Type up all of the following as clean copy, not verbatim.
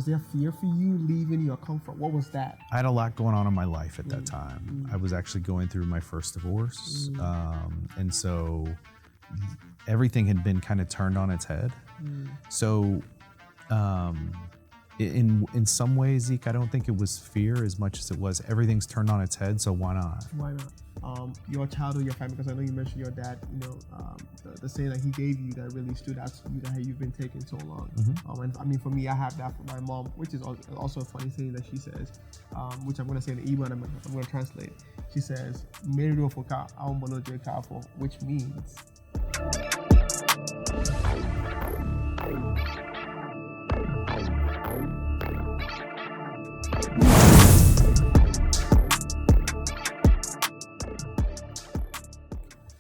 Was there fear for you leaving your comfort? What was that? I had a lot going on in my life at that time. I was actually going through my first divorce. And so everything had been kind of turned on its head. So in some ways, Zeke, I don't think it was fear as much as it was everything's turned on its head, so why not? Why not? Your childhood, your family, because I know you mentioned your dad, the saying that he gave you that really stood out to you, that hey, you've been taking so long. And I mean, for me, I have that from my mom, which is also a funny saying that she says, which I'm going to say in the email, I'm going to translate. She says, which means...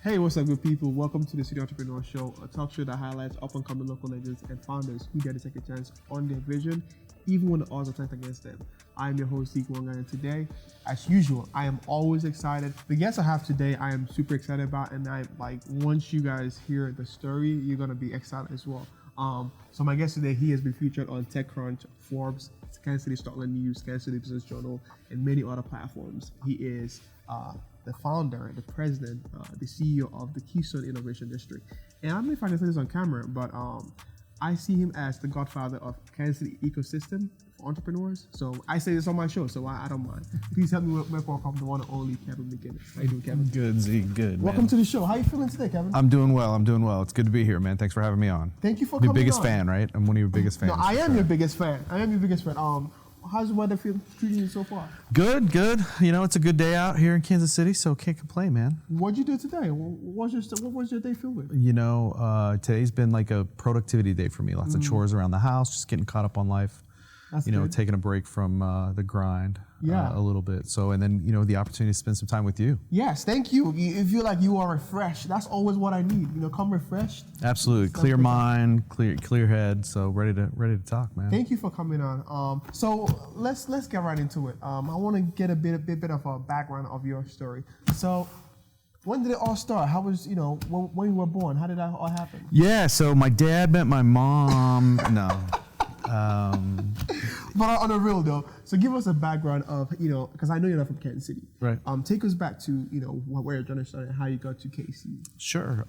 Hey, what's up, good people? Welcome to the City Entrepreneur Show, a talk show that highlights up-and-coming local legends and founders who dare to take a chance on their vision, even when the odds are stacked against them. I'm your host, Zeke Wonga, and today, as usual, I am always excited. The guest I have today, I am super excited about, and once you guys hear the story, you're gonna be excited as well. So my guest today, he has been featured on TechCrunch, Forbes, Kansas City Stockland News, Kansas City Business Journal, and many other platforms. He is the founder, the president, the CEO of the Keystone Innovation District. And I don't know if I can say this on camera, but I see him as the godfather of Kansas City ecosystem for entrepreneurs. So I say this on my show, so I don't mind. Please help me welcome the one and only Kevin McGinnis. How you doing, Kevin? Good, Zeke, good. Welcome to the show. How you feeling today, Kevin? I'm doing well. It's good to be here, man. Thanks for having me on. Thank you for coming on. Your biggest fan, right? I'm one of your biggest fans. No, I am your biggest fan. How's the weather treating you so far? Good. It's a good day out here in Kansas City, so can't complain, man. What'd you do today? What was your day filled with? Today's been like a productivity day for me. Lots of chores around the house, just getting caught up on life. That's good. Taking a break from the grind a little bit. So, and then, the opportunity to spend some time with you. Yes, thank you. You feel like you are refreshed. That's always what I need. Come refreshed. Absolutely. Clear mind, clear head. So ready to talk, man. Thank you for coming on. So let's get right into it. I want to get a bit of a background of your story. So when did it all start? How was, when you were born, how did that all happen? Yeah, so my dad met my mom. No. But on the real though, so give us a background of, because I know you're not from Kansas City. Right. Take us back to, where your journey started and how you got to KC. Sure.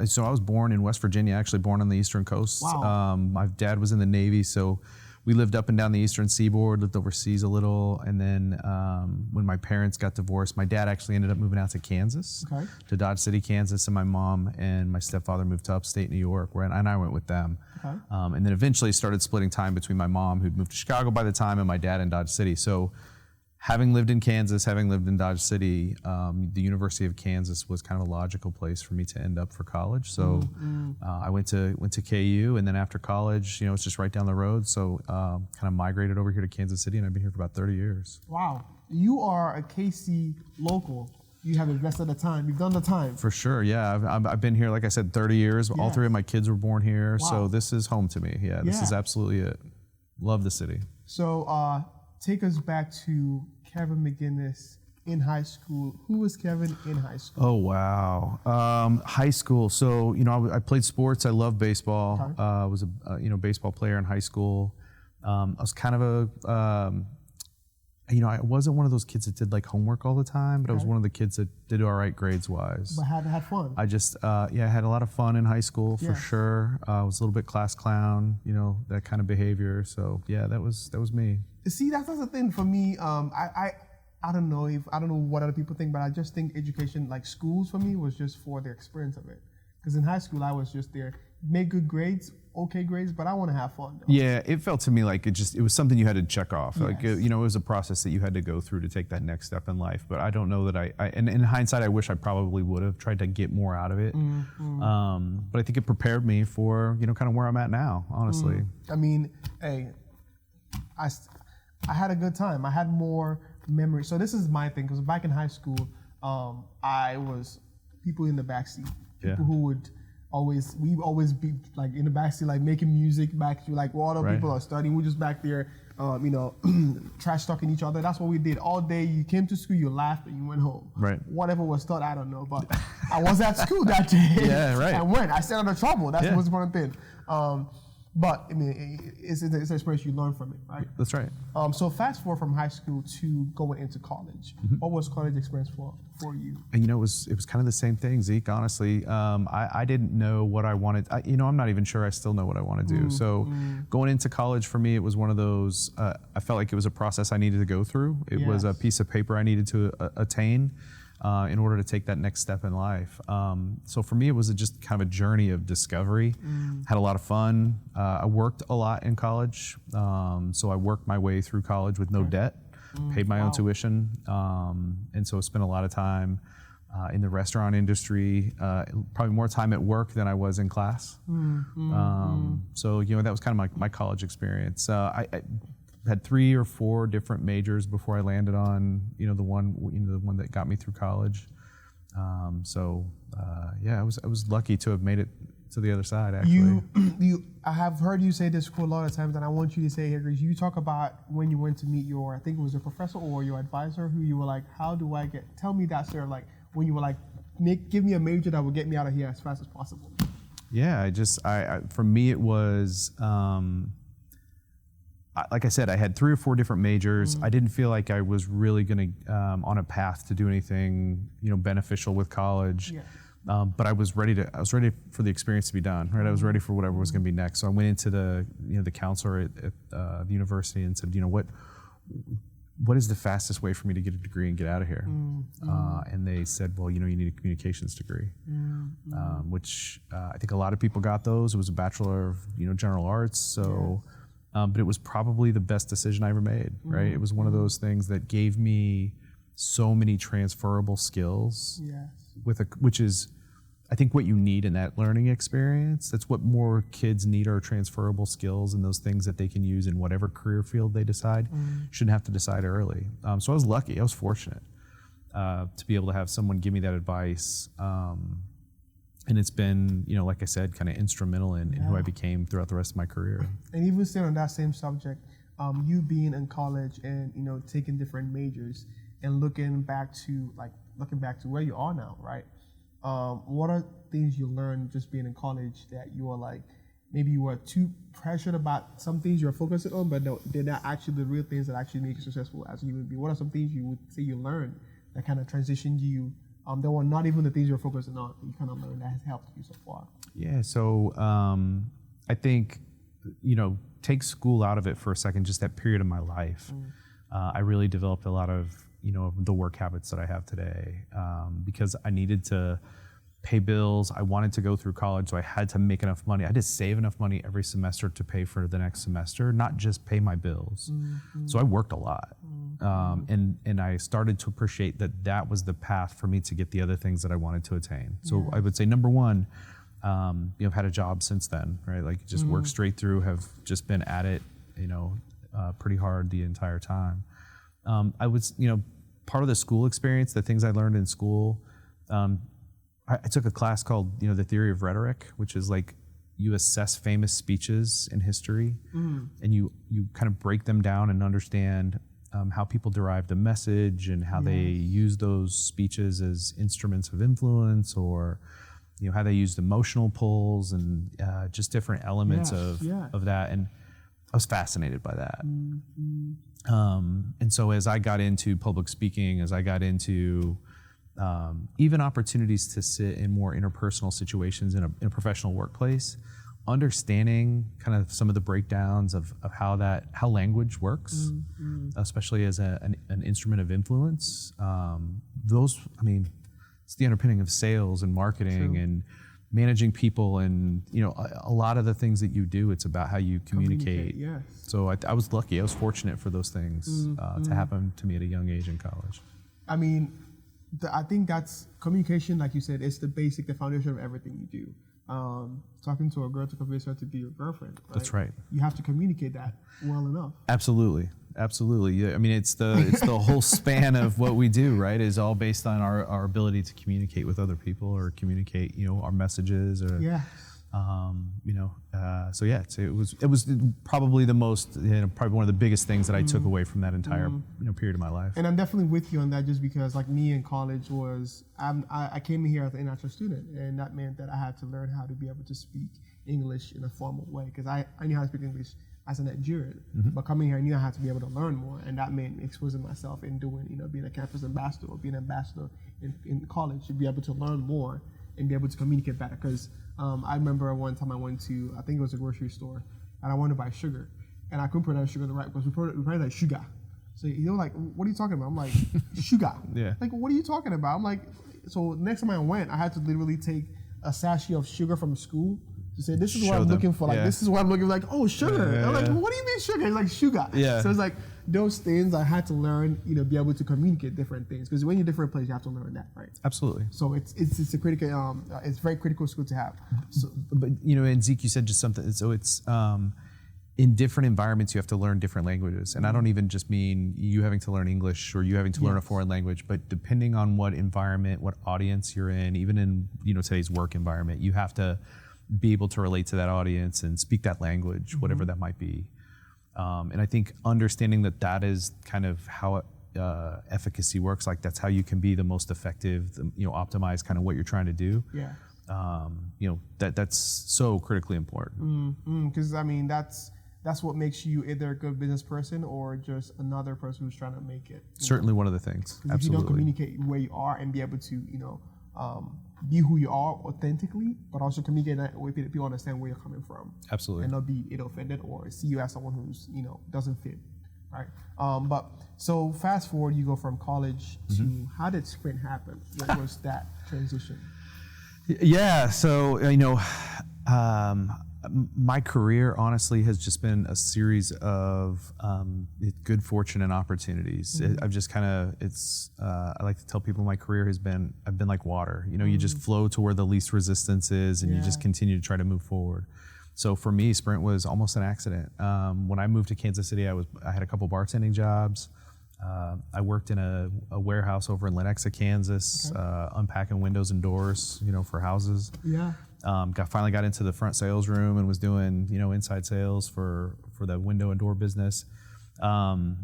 So I was born in West Virginia, actually born on the Eastern Coast. Wow. My dad was in the Navy, so we lived up and down the Eastern Seaboard, lived overseas a little, and then when my parents got divorced, my dad actually ended up moving out to Kansas, to Dodge City, Kansas, and my mom and my stepfather moved to upstate New York, and I went with them. Okay. And then eventually started splitting time between my mom, who'd moved to Chicago by the time, and my dad in Dodge City. So having lived in Kansas, having lived in Dodge City, the University of Kansas was kind of a logical place for me to end up for college. So I went to KU, and then after college, it's just right down the road. So kind of migrated over here to Kansas City, and I've been here for about 30 years. Wow. You are a KC local. You have invested the time. You've done the time. For sure, yeah. I've been here, like I said, 30 years. Yes. All three of my kids were born here, so this is home to me. Yeah, this is absolutely it. Love the city. So take us back to Kevin McGinnis in high school. Who was Kevin in high school? Oh, wow. High school. So, I played sports. I love baseball. Okay. I was a baseball player in high school. I was kind of I wasn't one of those kids that did like homework all the time, but I was one of the kids that did all right grades wise. But had fun. I just, I had a lot of fun in high school for sure. I was a little bit class clown, that kind of behavior. So yeah, that was me. See, that's the thing for me. I don't know what other people think, but I just think education, like schools for me, was just for the experience of it. Because in high school, I was just there, make good grades, okay grades, but I want to have fun. Though. Yeah, it felt to me like it was something you had to check off. Yes. Like, it was a process that you had to go through to take that next step in life. But I don't know that and in hindsight, I wish I probably would have tried to get more out of it. But I think it prepared me for, kind of where I'm at now, honestly. I mean, hey, I had a good time. I had more memories. So this is my thing, because back in high school, I was people in the backseat. People who would we'd always be like in the backseat, like making music back to like while other people are studying. We're just back there, trash talking each other. That's what we did all day. You came to school, you laughed, and you went home. Right. Whatever was taught, I don't know, but I was at school that day. Yeah, right. I went. I stayed out of trouble. That's the most important thing. But I mean, it's an experience you learn from it, right? That's right. So fast forward from high school to going into college. What was college experience for you? And it was kind of the same thing, Zeke. Honestly, I didn't know what I wanted. I'm not even sure I still know what I want to do. So going into college for me, it was one of those. I felt like it was a process I needed to go through. It was a piece of paper I needed to attain. In order to take that next step in life. So for me, it was just kind of a journey of discovery. Had a lot of fun. I worked a lot in college. So I worked my way through college with no debt, paid my own tuition. And so I spent a lot of time in the restaurant industry, probably more time at work than I was in class. So, that was kind of my college experience. I had 3 or 4 different majors before I landed on, the one that got me through college. I was lucky to have made it to the other side. Actually, I have heard you say this quote a lot of times, and I want you to say it here because you talk about when you went to meet I think it was a professor or your advisor, who you were like, how do I tell me that, sir, like when you were like, give me a major that will get me out of here as fast as possible. Yeah, for me it was. Like I said, I had 3 or 4 different majors. I didn't feel like I was really going to on a path to do anything, beneficial with college. Yeah. But I was ready for the experience to be done. Right, I was ready for whatever was going to be next. So I went into the counselor at the university and said, what is the fastest way for me to get a degree and get out of here? And they said, well, you need a communications degree, which I think a lot of people got those. It was a Bachelor of General Arts, so. Yes. But it was probably the best decision I ever made, right? It was one of those things that gave me so many transferable skills, which is, I think, what you need in that learning experience. That's what more kids need, are transferable skills and those things that they can use in whatever career field they decide. Shouldn't have to decide early. So I was lucky, I was fortunate to be able to have someone give me that advice. And it's been, like I said, kind of instrumental in who I became throughout the rest of my career. And even still on that same subject, you being in college and taking different majors and looking back to where you are now, right? What are things you learned just being in college that you were like, maybe you were too pressured about some things you're focusing on, but they're not actually the real things that actually make you successful as a human being? What are some things you would say you learned that kind of transitioned you? That were not even the things you're focusing on. You kind of learned that has helped you so far. Yeah. So I think, take school out of it for a second. Just that period of my life, I really developed a lot of the work habits that I have today because I needed to pay bills. I wanted to go through college, so I had to make enough money. I had to save enough money every semester to pay for the next semester, not just pay my bills. So I worked a lot. And I started to appreciate that was the path for me to get the other things that I wanted to attain. So I would say, number one, I've had a job since then, right? Like just worked straight through, have just been at it, pretty hard the entire time. I was, part of the school experience, the things I learned in school, I took a class called, the Theory of Rhetoric, which is like you assess famous speeches in history and you kind of break them down and understand how people derive the message and how they use those speeches as instruments of influence, or how they used emotional pulls and just different elements of that. And I was fascinated by that. And so as I got into public speaking, as I got into even opportunities to sit in more interpersonal situations in a professional workplace, understanding kind of some of the breakdowns of how language works, especially as an instrument of influence. It's the underpinning of sales and marketing and managing people, and a lot of the things that you do, it's about how you communicate. Yes. So I was lucky. I was fortunate for those things to happen to me at a young age in college. I think that's communication, like you said, it's the foundation of everything you do. Talking to a girl to convince her to be your girlfriend. Right? That's right. You have to communicate that well enough. Absolutely. Yeah, it's the whole span of what we do, right? Is all based on our ability to communicate with other people, or communicate, our messages, or it was probably the most, probably one of the biggest things that I took away from that entire period of my life. And I'm definitely with you on that, just because like me in college I came in here as an international student, and that meant that I had to learn how to be able to speak English in a formal way because I knew how to speak English as a Nigerian, but coming here I knew I had to be able to learn more, and that meant exposing myself in doing, being a campus ambassador or being an ambassador in college to be able to learn more and be able to communicate better. Because I remember one time I went to, I think it was a grocery store, and I wanted to buy sugar, and I couldn't pronounce sugar the right because we pronounced like sugar. So like, what are you talking about? I'm like, sugar. Yeah. Like, what are you talking about? I'm like, so next time I went, I had to literally take a sachet of sugar from school to say, this is what I'm looking for. Like, this is what I'm looking for. Like, oh, sugar. I'm like, what do you mean sugar? It's like sugar. Yeah. So it's like those things I had to learn, be able to communicate different things. Because when you're in different places, you have to learn that, right? Absolutely. So it's a critical, it's very critical skill to have. So, but and Zeke, you said just something. So it's in different environments, you have to learn different languages, and I don't even just mean you having to learn English or you having to learn a foreign language, but depending on what environment, what audience you're in, even in today's work environment, you have to be able to relate to that audience and speak that language, whatever that might be. And I think understanding that is kind of how efficacy works. Like that's how you can be the most effective, optimize kind of what you're trying to do. Yeah. That's so critically important. Because I mean, that's what makes you either a good business person or just another person who's trying to make it. Certainly one of the things. Absolutely. If you don't communicate where you are and be able to, be who you are authentically, but also communicate that way people understand where you're coming from. Absolutely. And not be offended or see you as someone who's, doesn't fit, right? But so fast forward, you go from college to, how did Sprint happen? What was that transition? Yeah, so, my career honestly has just been a series of good fortune and opportunities. I've just kind of, I like to tell people my career I've been like water. You just flow to where the least resistance is and you just continue to try to move forward. So for me, Sprint was almost an accident. When I moved to Kansas City, I had a couple bartending jobs. I worked in a warehouse over in Lenexa, Kansas, unpacking windows and doors, for houses. Yeah. Finally got into the front sales room and was doing, inside sales for the window and door business. I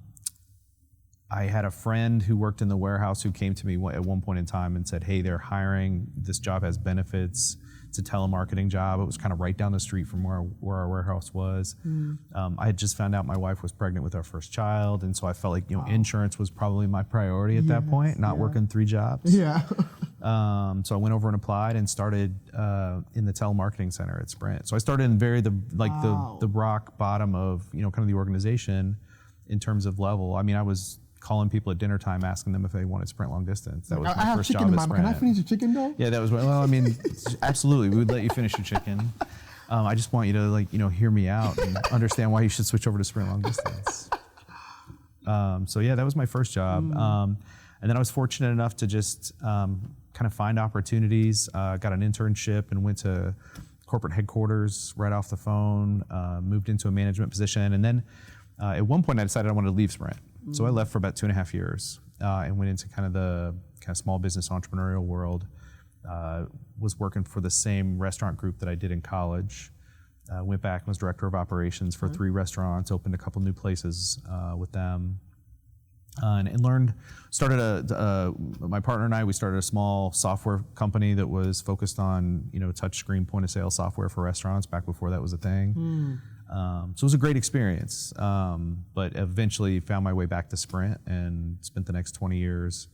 had a friend who worked in the warehouse who came to me at one point in time and said, hey, they're hiring. This job has benefits. It's a telemarketing job. It was kind of right down the street from where our warehouse was. I had just found out my wife was pregnant with our first child, and so I felt like insurance was probably my priority at that point, not working 3 jobs. Yeah. So I went over and applied and started in the telemarketing center at Sprint. So I started in the rock bottom of kind of the organization in terms of level. I mean, I was calling people at dinner time, asking them if they wanted Sprint long distance. That was my first job at Sprint. Can I finish your chicken though? Yeah, that was, well, I mean, absolutely. We would let you finish your chicken. I just want you to hear me out and understand why you should switch over to Sprint long distance. So yeah, that was my first job. And then I was fortunate enough to just kind of find opportunities, got an internship and went to corporate headquarters right off the phone, moved into a management position. And then at one point I decided I wanted to leave Sprint. So I left for about 2.5 years and went into kind of the small business entrepreneurial world. Was working for the same restaurant group that I did in college. Went back and was director of operations for 3 restaurants, opened a couple new places with them. And learned, my partner and I, we started a small software company that was focused on, touchscreen point of sale software for restaurants back before that was a thing. So it was a great experience, but eventually found my way back to Sprint and spent the next 20 years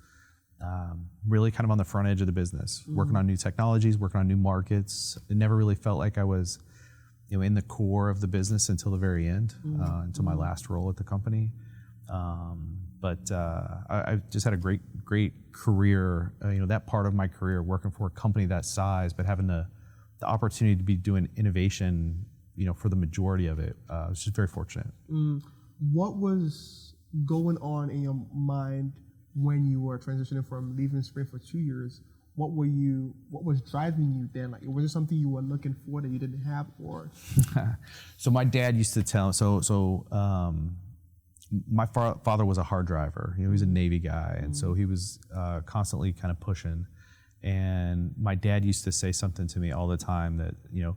really kind of on the front edge of the business, working on new technologies, working on new markets. It never really felt like I was in the core of the business until the very end, until my last role at the company. But I just had a great career, that part of my career working for a company that size, but having the opportunity to be doing innovation for the majority of it. I was just very fortunate. What was going on in your mind when you were transitioning from leaving Sprint for 2 years? What was driving you then? Like, was it something you were looking for that you didn't have, or? So my dad used to tell, my father was a hard driver. He was a Navy guy, and so he was constantly kind of pushing. And my dad used to say something to me all the time that, you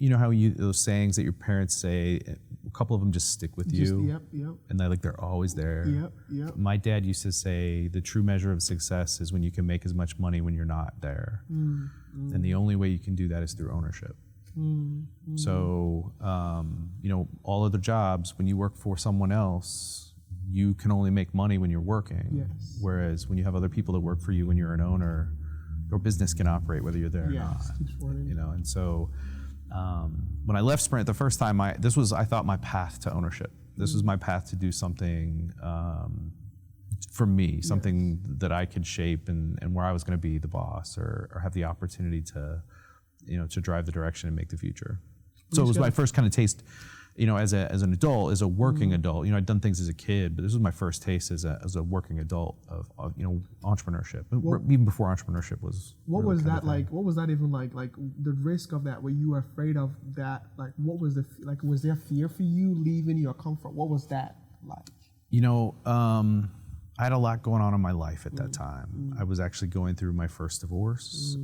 know how those sayings that your parents say, a couple of them just stick with you. Yep. And they're always there. Yep. My dad used to say the true measure of success is when you can make as much money when you're not there. And the only way you can do that is through ownership. So, all other jobs, when you work for someone else, you can only make money when you're working. Yes. Whereas when you have other people that work for you when you're an owner, your business can operate whether you're there or not. Keeps running. And so when I left Sprint the first time, I thought my path to ownership. This was my path to do something for me, something that I could shape and where I was going to be the boss or have the opportunity to drive the direction and make the future. So it was my first kind of taste, as an adult, as a working adult. I'd done things as a kid, but this was my first taste as a working adult of entrepreneurship. Even before entrepreneurship was. What was that like? What was that even like? Like the risk of that? Were you afraid of that? Like what was was there fear for you leaving your comfort? What was that like? I had a lot going on in my life at that time. I was actually going through my first divorce,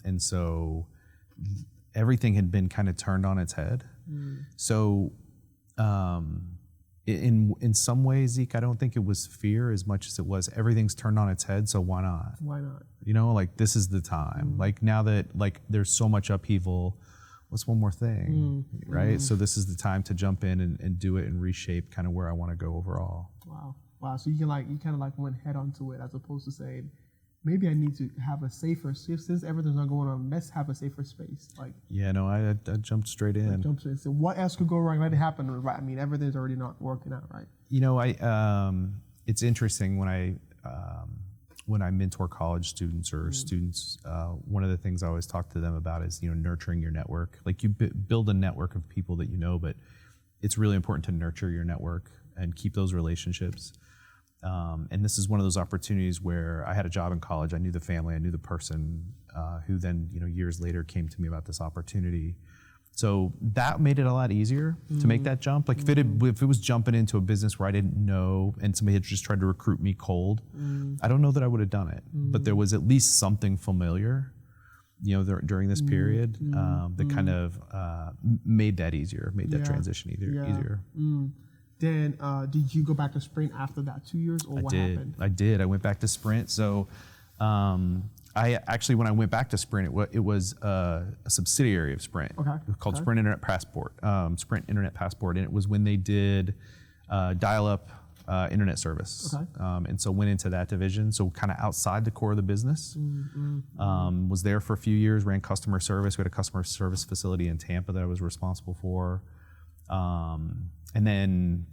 and so everything had been kind of turned on its head. So in some ways, Zeke, I don't think it was fear as much as it was everything's turned on its head, so why not? Why not? This is the time. Like now that there's so much upheaval, what's one more thing, right? So this is the time to jump in and do it and reshape kind of where I want to go overall. Wow. So you kind of went head onto it as opposed to saying, maybe I need to have a safer, since everything's not going on, let's have a safer space. I jumped straight in. So what else could go wrong? Let it happen, right? I mean, everything's already not working out, right? It's interesting when I mentor college students or students, one of the things I always talk to them about is, nurturing your network. Like you build a network of people that but it's really important to nurture your network and keep those relationships. And this is one of those opportunities where I had a job in college. I knew the family, I knew the person who then, years later came to me about this opportunity. So that made it a lot easier to make that jump. Like if it was jumping into a business where I didn't know and somebody had just tried to recruit me cold, I don't know that I would have done it. But there was at least something familiar, during this period that kind of made that easier, made that transition easier. Then did you go back to Sprint after that 2 years, or what happened? I did. I went back to Sprint. So I actually, when I went back to Sprint, it was a subsidiary of Sprint. Okay. It was called Sprint Internet Passport. Sprint Internet Passport, and it was when they did dial-up internet service. Okay. And so went into that division. So kind of outside the core of the business. Was there for a few years, ran customer service. We had a customer service facility in Tampa that I was responsible for. And then,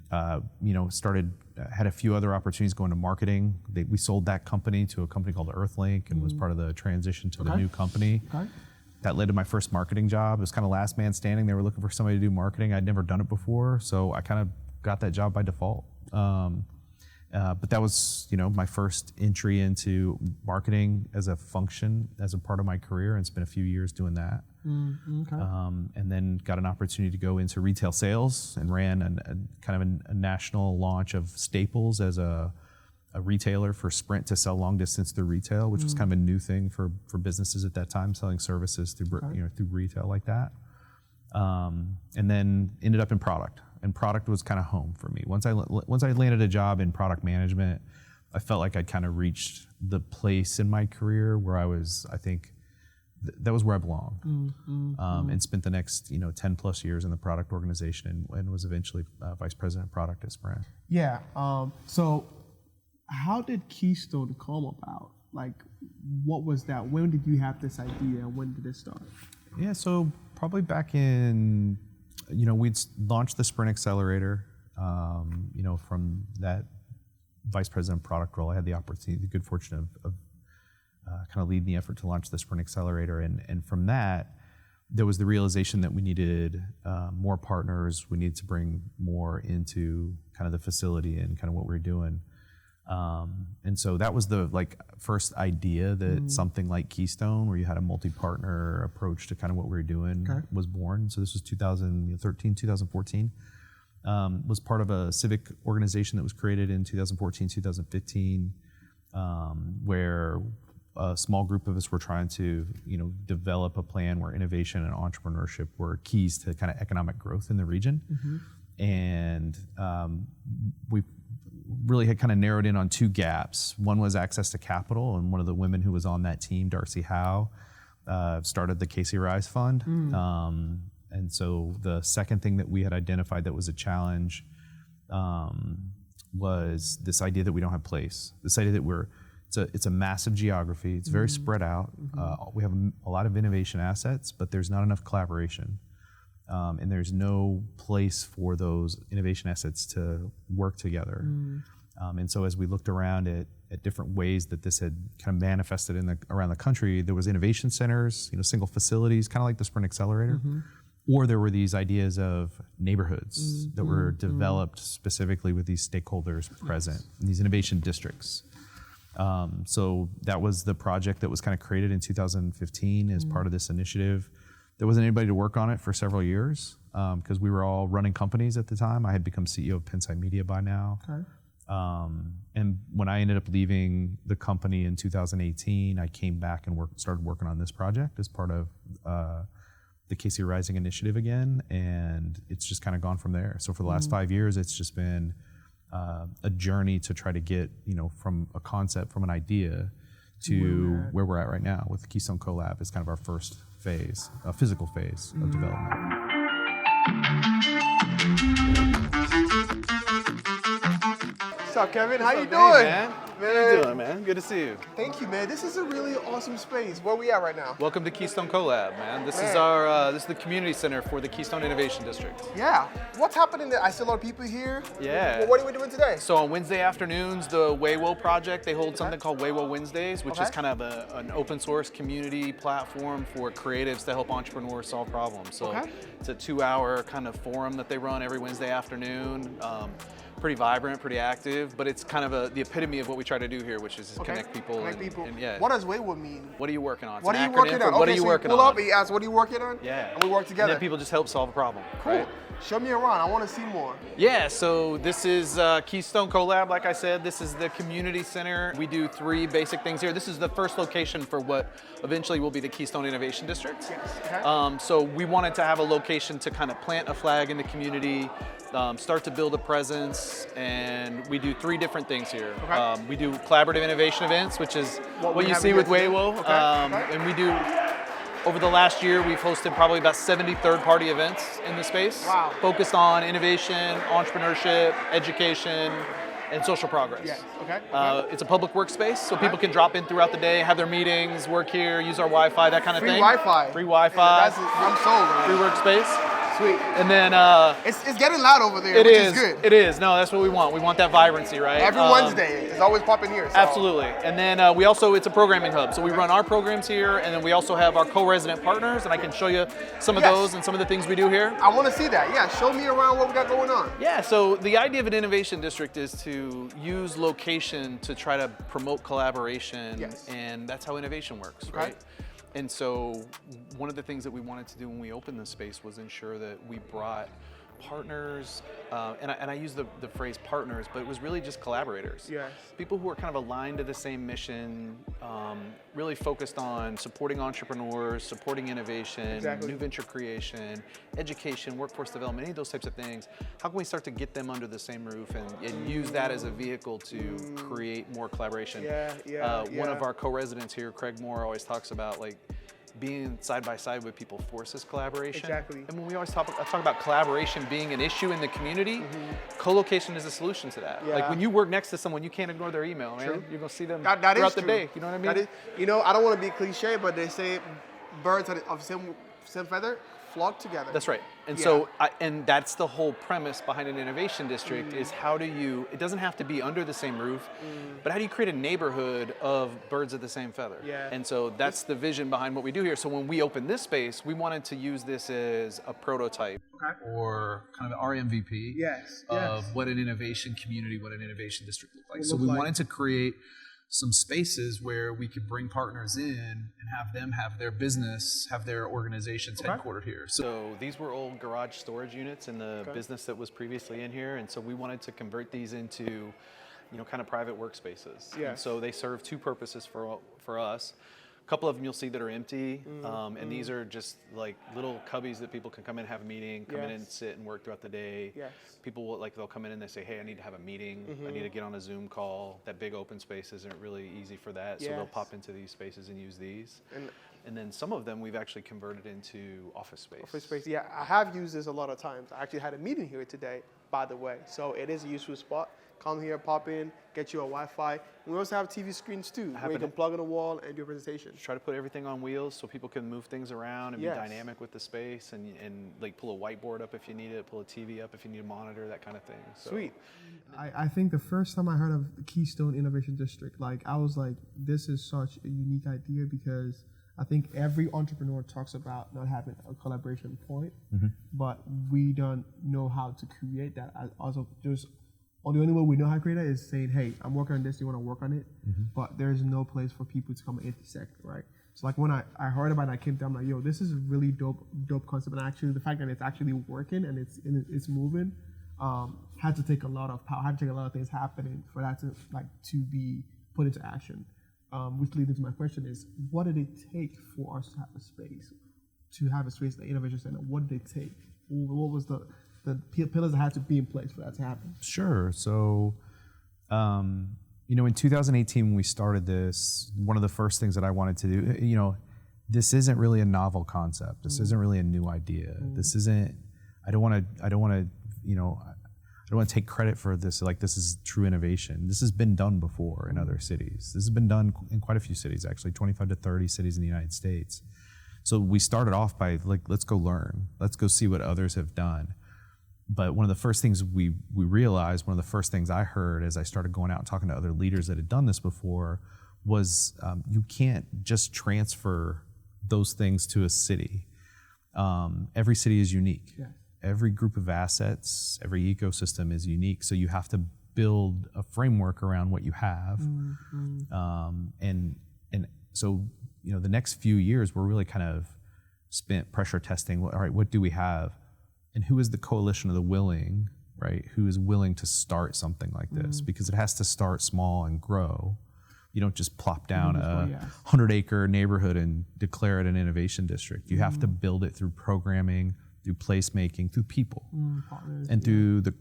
had a few other opportunities going to marketing. We sold that company to a company called Earthlink and was part of the transition to the new company. Okay. That led to my first marketing job. It was kind of last man standing. They were looking for somebody to do marketing. I'd never done it before, so I kind of got that job by default. But that was, my first entry into marketing as a function, as a part of my career, and spent a few years doing that. And then got an opportunity to go into retail sales and ran a national launch of Staples as a retailer for Sprint to sell long distance through retail, which was kind of a new thing for businesses at that time, selling services through through retail like that. And then ended up in product. And product was kind of home for me. Once I landed a job in product management, I felt like I'd kind of reached the place in my career where I was, I think, that was where I belonged. And spent the next 10 plus years in the product organization and was eventually vice president of product at Sprint. Yeah. So how did Keystone come about? Like, what was that? When did you have this idea? When did it start? Yeah, so probably back in, we'd launched the Sprint Accelerator. From that vice president of product role, I had the opportunity, the good fortune of kind of leading the effort to launch the Sprint Accelerator. And from that, there was the realization that we needed more partners. We needed to bring more into kind of the facility and kind of what we were doing. And so that was the first idea that something like Keystone, where you had a multi-partner approach to kind of what we were doing, was born. So this was 2013, 2014. Was part of a civic organization that was created in 2014, 2015, where a small group of us were trying to, develop a plan where innovation and entrepreneurship were keys to kind of economic growth in the region. And we really had kind of narrowed in on two gaps. One was access to capital, and one of the women who was on that team, Darcy Howe, started the Casey Rise Fund. And so the second thing that we had identified that was a challenge was this idea that we don't have place. This idea that it's a massive geography. It's very spread out. We have a lot of innovation assets, but there's not enough collaboration. And there's no place for those innovation assets to work together. And so as we looked around at different ways that this had kind of manifested around the country, there was innovation centers, single facilities, kind of like the Sprint Accelerator. Or there were these ideas of neighborhoods that were developed specifically with these stakeholders present, in these innovation districts. So that was the project that was kind of created in 2015 as part of this initiative. There wasn't anybody to work on it for several years because we were all running companies at the time. I had become CEO of Pennside Media by now. And when I ended up leaving the company in 2018, I came back and started working on this project as part of the Casey Rising initiative again, and it's just kind of gone from there. So for the last 5 years, it's just been a journey to try to get, from a concept, from an idea to where we're at right now with Keystone CoLab is kind of our first phase, a physical phase of development. What's up, Kevin? How you doing? Hey, man. How you doing, man? Good to see you. Thank you, man. This is a really awesome space. Where are we at right now? Welcome to Keystone CoLab, man. This is our this is the community center for the Keystone Innovation District. Yeah. What's happening there? I see a lot of people here. Yeah. Well, what are we doing today? So on Wednesday afternoons, the Waywo project, they hold something called Waywo Wednesdays, which is kind of an open source community platform for creatives to help entrepreneurs solve problems. So it's a 2-hour kind of forum that they run every Wednesday afternoon. Pretty vibrant, pretty active, but it's kind of the epitome of what we try to do here, which is connect people. And yeah. What does Waywo mean? What are you working on? It's what an are you acronym working on? for what are you working on? Pull up, he asks, what are you working on? Yeah. And we work together. And then people just help solve a problem. Cool. Right? Show me around. I want to see more. Yeah, so this is Keystone CoLab, like I said. This is the community center. We do 3 basic things here. This is the first location for what eventually will be the Keystone Innovation District. Yes. So we wanted to have a location to kind of plant a flag in the community, start to build a presence, and we do 3 different things here. We do collaborative innovation events, which is what you see with Waywo, and we do. Over the last year, we've hosted probably about 70 third-party events in the space, focused on innovation, entrepreneurship, education, and social progress. Yes. It's a public workspace, so people can drop in throughout the day, have their meetings, work here, use our Wi-Fi, that kind of thing. Free Wi-Fi. I'm sold. Man. Free workspace. Sweet. And then it's getting loud over there. It which is good. It is. No, that's what we want. We want that vibrancy, right? Every Wednesday, it's always popping here. So. Absolutely. And then it's a programming hub. So we run our programs here, and then we also have our co-resident partners, and I can show you some of those and some of the things we do here. I want to see that. Yeah, show me around what we got going on. Yeah, so the idea of an innovation district is to use location to try to promote collaboration, and that's how innovation works, right? And so one of the things that we wanted to do when we opened this space was ensure that we brought partners, and I use the phrase partners, but it was really just collaborators. Yes. People who are kind of aligned to the same mission, really focused on supporting entrepreneurs, supporting innovation, new venture creation, education, workforce development, any of those types of things. How can we start to get them under the same roof and use that as a vehicle to create more collaboration? One of our co-residents here, Craig Moore, always talks about being side by side with people forces collaboration. Exactly. And when we always talk about collaboration being an issue in the community, co-location is a solution to that. Like when you work next to someone, you can't ignore their email, man. You're gonna see them throughout the day. You know what I mean? That is, I don't want to be cliche, but they say birds of same feather flock together. That's right. And so, and that's the whole premise behind an innovation district is how do you, it doesn't have to be under the same roof, but how do you create a neighborhood of birds of the same feather? And so that's the vision behind what we do here. So when we opened this space, we wanted to use this as a prototype or kind of our MVP of what an innovation community, what an innovation district looked like. So we wanted to create some spaces where we could bring partners in and have them have their business, have their organizations headquartered here. So these were old garage storage units in the business that was previously in here, and so we wanted to convert these into, kind of private workspaces. And so they serve 2 purposes for us. A couple of them you'll see that are empty, and these are just like little cubbies that people can come in, have a meeting, come in and sit and work throughout the day. People will they'll come in and they say, hey, I need to have a meeting, I need to get on a Zoom call. That big open space isn't really easy for that, so they'll pop into these spaces and use these. And then some of them we've actually converted into office space. Office space, yeah. I have used this a lot of times. I actually had a meeting here today, by the way. So it is a useful spot. Come here, pop in, get you a Wi-Fi. And we also have TV screens too, where you can plug on the wall and do a presentation. Try to put everything on wheels so people can move things around and be dynamic with the space, and like pull a whiteboard up if you need it, pull a TV up if you need a monitor, that kind of thing. So, sweet. I think the first time I heard of the Keystone Innovation District, like I was like, this is such a unique idea, because I think every entrepreneur talks about not having a collaboration point, but we don't know how to create that. Also, the only way we know how to create that is saying, hey, I'm working on this, you want to work on it? But there's no place for people to come and intersect, right? So like when I heard about it, I came down, I'm like, yo, this is a really dope concept. And actually the fact that it's actually working and it's moving, had to take a lot of power, had to take a lot of things happening for that to be put into action. Which leads into my question is, what did it take for us to have a space, the innovation center? What did it take? What was the pillars that had to be in place for that to happen? Sure. So, in 2018 when we started this, one of the first things that I wanted to do, this isn't really a novel concept. This isn't really a new idea. This isn't. I don't want to take credit for this. Like, this is true innovation. This has been done before in other cities. This has been done in quite a few cities, actually, 25 to 30 cities in the United States. So we started off by let's go learn. Let's go see what others have done. But one of the first things we realized, one of the first things I heard as I started going out and talking to other leaders that had done this before was you can't just transfer those things to a city. Every city is unique. Yeah. Every group of assets, every ecosystem is unique. So you have to build a framework around what you have. And so, the next few years, we're really kind of spent pressure testing. All right, what do we have? And who is the coalition of the willing, right? Who is willing to start something like this? Because it has to start small and grow. You don't just plop down a 100-acre neighborhood and declare it an innovation district. You have to build it through programming, through placemaking, through people, and through the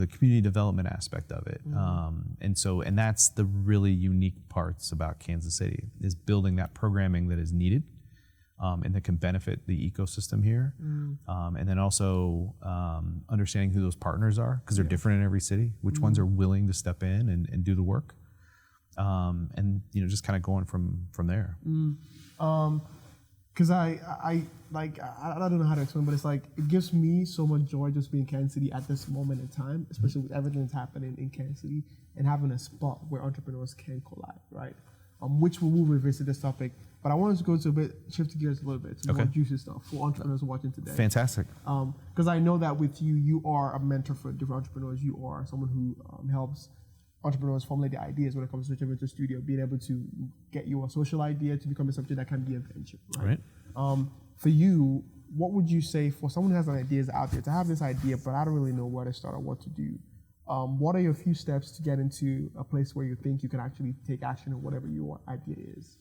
community development aspect of it. And that's the really unique parts about Kansas City, is building that programming that is needed. And that can benefit the ecosystem here. And then also understanding who those partners are, because they're different in every city, which ones are willing to step in and do the work. And just kind of going from there. Because I don't know how to explain, but it's like, it gives me so much joy just being in Kansas City at this moment in time, especially with everything that's happening in Kansas City, and having a spot where entrepreneurs can collide, right? Which we'll revisit this topic. But I wanted to go to shift gears a little bit to more juicy stuff for entrepreneurs watching today. Fantastic. Because I know that with you, you are a mentor for different entrepreneurs. You are someone who helps entrepreneurs formulate their ideas when it comes to switching into the studio, being able to get your social idea to become something that can be a venture. Right. For you, what would you say for someone who has ideas out there to have this idea, but I don't really know where to start or what to do? What are your few steps to get into a place where you think you can actually take action on whatever your idea is?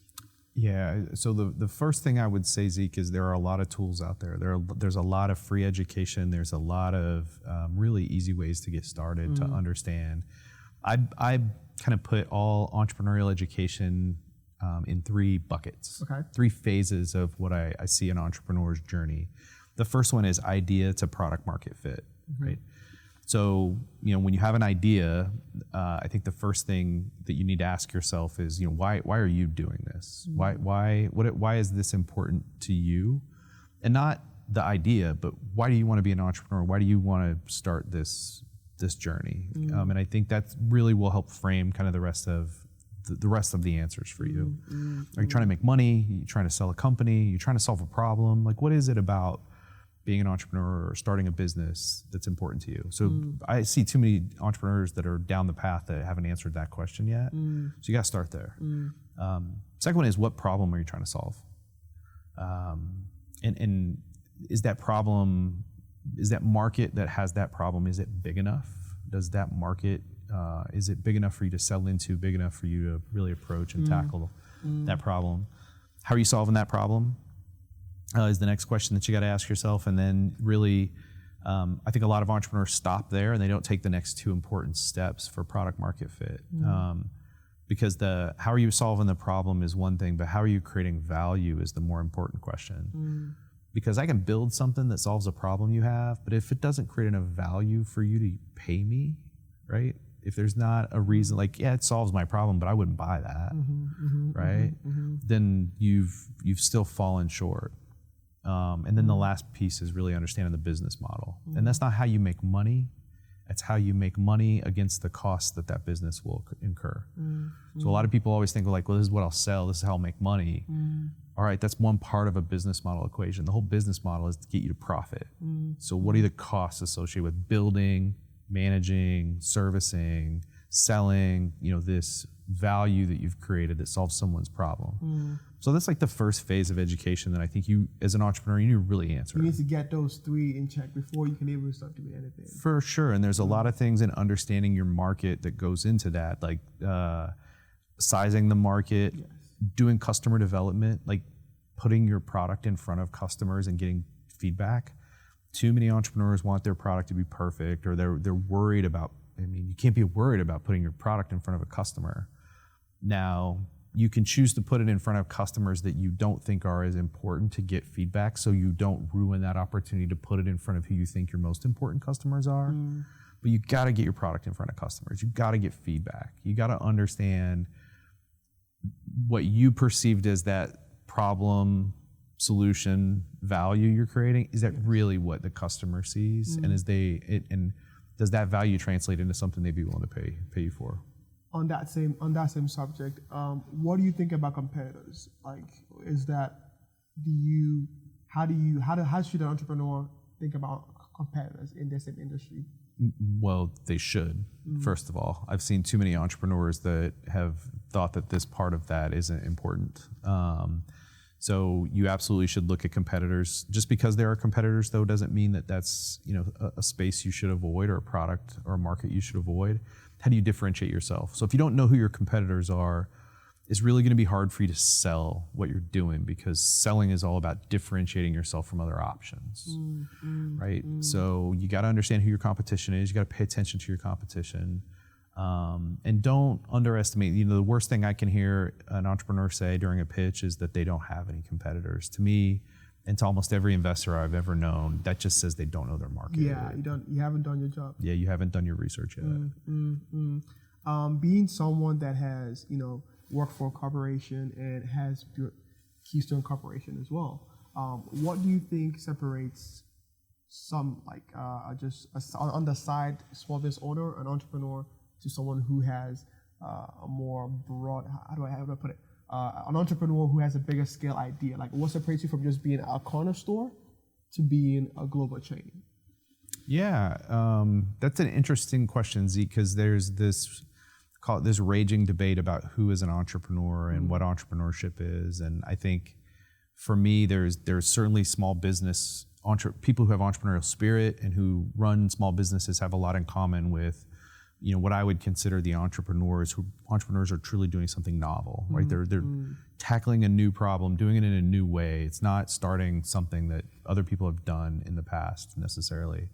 Yeah, so the first thing I would say, Zeke, is there are a lot of tools out there. There's a lot of free education. There's a lot of really easy ways to get started, to understand. I kind of put all entrepreneurial education in three buckets, three phases of what I see an entrepreneur's journey. The first one is idea to product market fit, right? So, when you have an idea, I think the first thing that you need to ask yourself is, why are you doing this? Why is this important to you? And not the idea, but why do you want to be an entrepreneur? Why do you want to start this journey? And I think that really will help frame kind of the rest of the answers for you. Are you trying to make money? Are you trying to sell a company? Are you trying to solve a problem? Like, what is it about being an entrepreneur or starting a business that's important to you? So I see too many entrepreneurs that are down the path that haven't answered that question yet. So you got to start there. Second one is, what problem are you trying to solve? And is that problem, is that market that has that problem, is it big enough? Does that market, is it big enough for you to sell into, big enough for you to really approach and tackle that problem? How are you solving that problem? Is the next question that you got to ask yourself. And then really, I think a lot of entrepreneurs stop there and they don't take the next two important steps for product market fit. Because how are you solving the problem is one thing, but how are you creating value is the more important question. Because I can build something that solves a problem you have, but if it doesn't create enough value for you to pay me, right? If there's not a reason, like, yeah, it solves my problem, but I wouldn't buy that, right? Then you've still fallen short. And then the last piece is really understanding the business model. And that's not how you make money. It's how you make money against the cost that business will incur. So a lot of people always think, like, well, this is what I'll sell. This is how I'll make money. All right, that's one part of a business model equation. The whole business model is to get you to profit. So what are the costs associated with building, managing, servicing, selling, this value that you've created that solves someone's problem? So that's like the first phase of education that I think you, as an entrepreneur, you need to really answer. You need to get those three in check before you can able to start doing anything. For sure, and there's a lot of things in understanding your market that goes into that, like sizing the market, doing customer development, like putting your product in front of customers and getting feedback. Too many entrepreneurs want their product to be perfect, or they're worried about, you can't be worried about putting your product in front of a customer. Now, you can choose to put it in front of customers that you don't think are as important to get feedback, so you don't ruin that opportunity to put it in front of who you think your most important customers are. But you gotta get your product in front of customers. You gotta get feedback. You gotta understand what you perceived as that problem, solution, value you're creating. Is that really what the customer sees? And and does that value translate into something they'd be willing to pay you for? On that same subject, what do you think about competitors? Like, how should an entrepreneur think about competitors in the same industry? Well, they should, first of all. I've seen too many entrepreneurs that have thought that this part of that isn't important. So you absolutely should look at competitors. Just because there are competitors, though, doesn't mean that that's a space you should avoid, or a product or a market you should avoid. How do you differentiate yourself? So if you don't know who your competitors are, it's really going to be hard for you to sell what you're doing, because selling is all about differentiating yourself from other options, right? So you got to understand who your competition is. You got to pay attention to your competition, and don't underestimate. The worst thing I can hear an entrepreneur say during a pitch is that they don't have any competitors. To me, and to almost every investor I've ever known, that just says they don't know their market. Yeah, you haven't done your job. Yeah, you haven't done your research yet. Being someone that has, worked for a corporation and has built Keystone Corporation as well, what do you think separates some, just on the side small business owner, an entrepreneur, to someone who has a more broad, how do I put it? An entrepreneur who has a bigger scale idea? Like, what separates you from just being a corner store to being a global chain? Yeah, that's an interesting question, Zeke, because there's this raging debate about who is an entrepreneur and what entrepreneurship is. And I think for me, there's certainly small business people who have entrepreneurial spirit and who run small businesses have a lot in common with what I would consider the entrepreneurs are truly doing something novel, right? They're tackling a new problem, doing it in a new way. It's not starting something that other people have done in the past necessarily.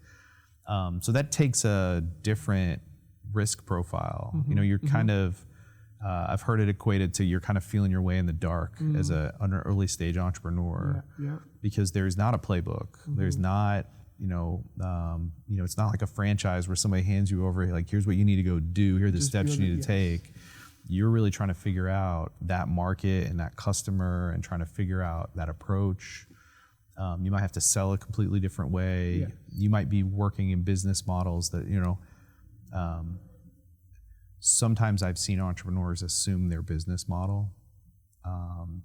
So that takes a different risk profile. You're kind of, I've heard it equated to, you're kind of feeling your way in the dark as an early stage entrepreneur, because there's not a playbook. There's not, it's not like a franchise where somebody hands you over, like, here's what you need to go do, here are the steps you need to take. You're really trying to figure out that market and that customer and trying to figure out that approach. You might have to sell a completely different way. You might be working in business models that, sometimes I've seen entrepreneurs assume their business model.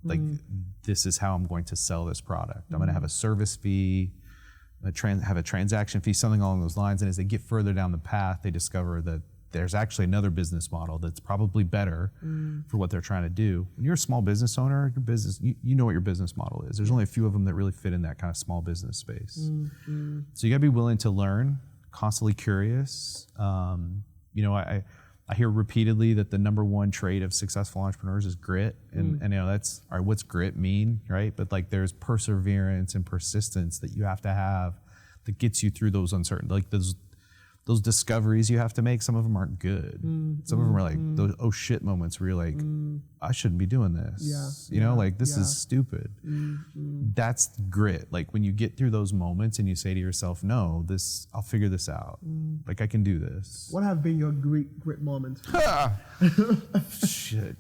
Like, this is how I'm going to sell this product. I'm going to have a service fee, have a transaction fee, something along those lines. And as they get further down the path, they discover that there's actually another business model that's probably better for what they're trying to do. When you're a small business owner, your business, you know what your business model is. There's only a few of them that really fit in that kind of small business space. So you got to be willing to learn, constantly curious. I hear repeatedly that the number one trait of successful entrepreneurs is grit, and that's all right. What's grit mean, right? But like, there's perseverance and persistence that you have to have that gets you through those uncertain, like those those discoveries you have to make, some of them aren't good. Some of them are like those oh shit moments where you're like, I shouldn't be doing this. You know, like this is stupid. That's grit. Like when you get through those moments and you say to yourself, no, I'll figure this out. Like I can do this. What have been your grit moments? Shit.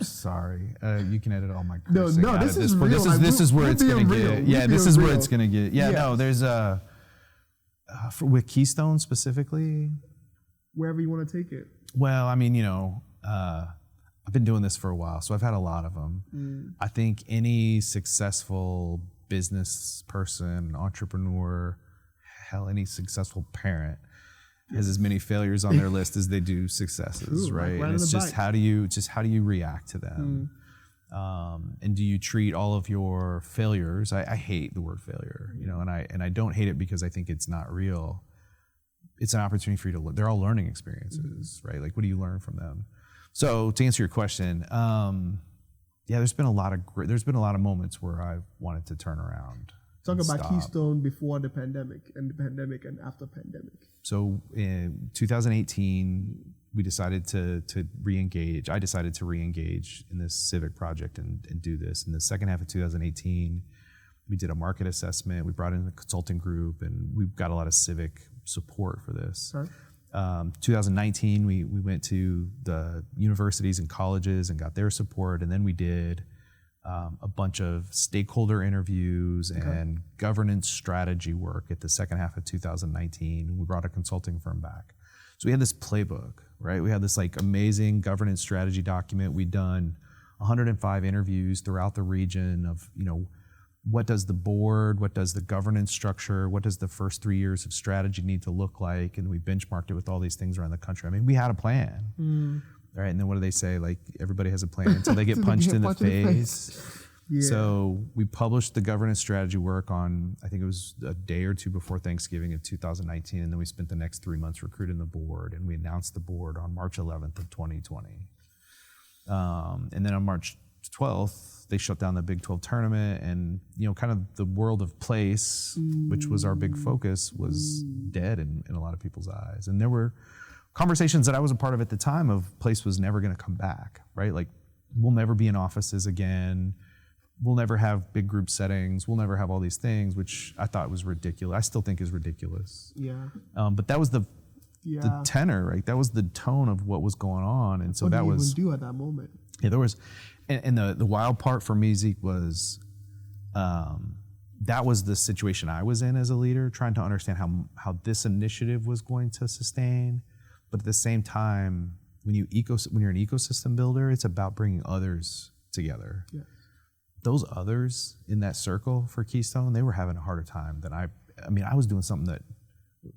Sorry. You can edit all my No, cursing out this at is point. real. This is where it's gonna real. get. Yeah, this is where it's gonna get. Yeah, no, there's with Keystone specifically. Wherever you want to take it. Well, I mean, you know, I've been doing this for a while, so I've had a lot of them. I think any successful business person, entrepreneur, hell, any successful parent has as many failures on their list as they do successes, True, right? like And it's just how do you react to them? And do you treat all of your failures? I hate the word failure, you know, and I don't hate it because I think it's not real. It's an opportunity for you to. They're all learning experiences, right? Like, what do you learn from them? So, to answer your question, yeah, there's been a lot of moments where I've wanted to turn around. Talk about Keystone before the pandemic and after pandemic. So, in 2018. We decided to re-engage. I decided to re-engage in this civic project and do this. In the second half of 2018, we did a market assessment. We brought in a consulting group, and we got a lot of civic support for this. Sorry? 2019, we went to the universities and colleges and got their support, and then we did a bunch of stakeholder interviews and governance strategy work at the second half of 2019. We brought a consulting firm back. So we had this playbook, right? We had this like amazing governance strategy document. We'd done 105 interviews throughout the region of, you know, what does the board, what does the governance structure, what does the first 3 years of strategy need to look like? And we benchmarked it with all these things around the country. I mean, we had a plan, right? And then what do they say? Like everybody has a plan until they get punched in the face. Yeah. So we published the governance strategy work on, I think it was a day or two before Thanksgiving of 2019, and then we spent the next 3 months recruiting the board, and we announced the board on March 11th of 2020. And then on March 12th, they shut down the Big 12 tournament, and you know, kind of the world of place, which was our big focus, was dead in a lot of people's eyes. And there were conversations that I was a part of at the time of place was never going to come back, right? Like we'll never be in offices again. We'll never have big group settings. We'll never have all these things, which I thought was ridiculous. I still think is ridiculous. Yeah. But that was the tenor, right? That was the tone of what was going on. And so what that was. What did you even do at that moment? Yeah, there was, and the wild part for me, Zeke, was that was the situation I was in as a leader, trying to understand how this initiative was going to sustain. But at the same time, when you're an ecosystem builder, it's about bringing others together. Yeah. Those others in that circle for Keystone, they were having a harder time than I mean, I was doing something that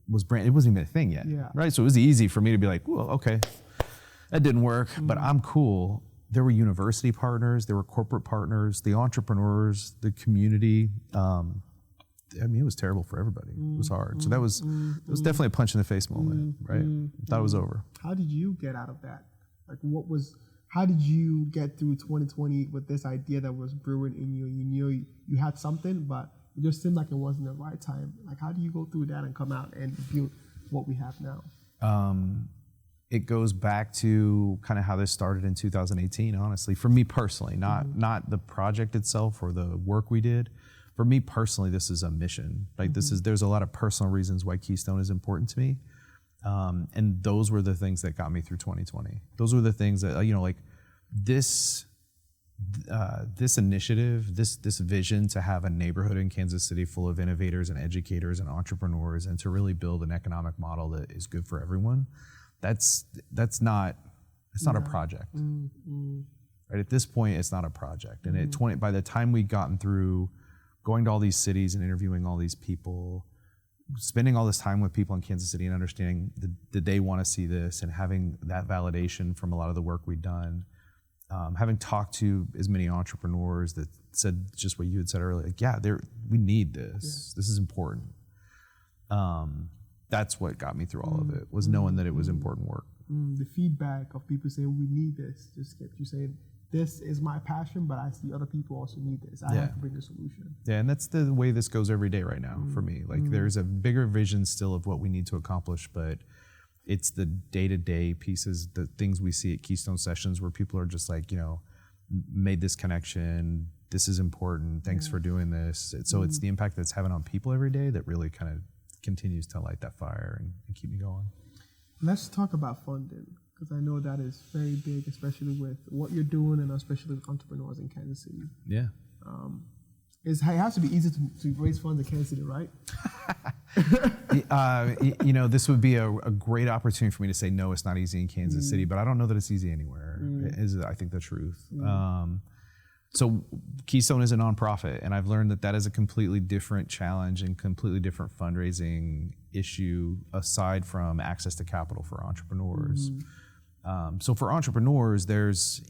was it wasn't even a thing yet, right? So it was easy for me to be like, well, okay, that didn't work, but I'm cool. There were university partners, there were corporate partners, the entrepreneurs, the community. I mean, it was terrible for everybody. It was hard. So that was definitely a punch in the face moment, right? Thought it was over. How did you get out of that? Like, how did you get through 2020 with this idea that was brewing in you? You knew you had something, but it just seemed like it wasn't the right time. Like, how do you go through that and come out and build what we have now? It goes back to kind of how this started in 2018, honestly, for me personally, not the project itself or the work we did. For me personally, this is a mission. Like there's a lot of personal reasons why Keystone is important to me. And those were the things that got me through 2020. Those were the things that, you know, like this initiative, this vision to have a neighborhood in Kansas City full of innovators and educators and entrepreneurs, and to really build an economic model that is good for everyone. It's not a project. Right? At this point, it's not a project. And by the time we'd gotten through going to all these cities and interviewing all these people, spending all this time with people in Kansas City and understanding that they want to see this, and having that validation from a lot of the work we've done, having talked to as many entrepreneurs that said just what you had said earlier, like, yeah, we need this. This is important. That's what got me through all of it, was knowing that it was important work. The feedback of people saying we need this just kept you saying, this is my passion, but I see other people also need this. I have to bring the solution. Yeah, and that's the way this goes every day right now for me. Like there's a bigger vision still of what we need to accomplish, but it's the day-to-day pieces, the things we see at Keystone sessions where people are just like, made this connection, this is important, thanks for doing this. So it's the impact that's having on people every day that really kind of continues to light that fire and keep me going. Let's talk about funding, because I know that is very big, especially with what you're doing and especially with entrepreneurs in Kansas City. Yeah. It has to be easy to raise funds in Kansas City, right? This would be a great opportunity for me to say, no, it's not easy in Kansas City, but I don't know that it's easy anywhere, is I think the truth. So Keystone is a nonprofit, and I've learned that is a completely different challenge and completely different fundraising issue aside from access to capital for entrepreneurs. So for entrepreneurs, there's,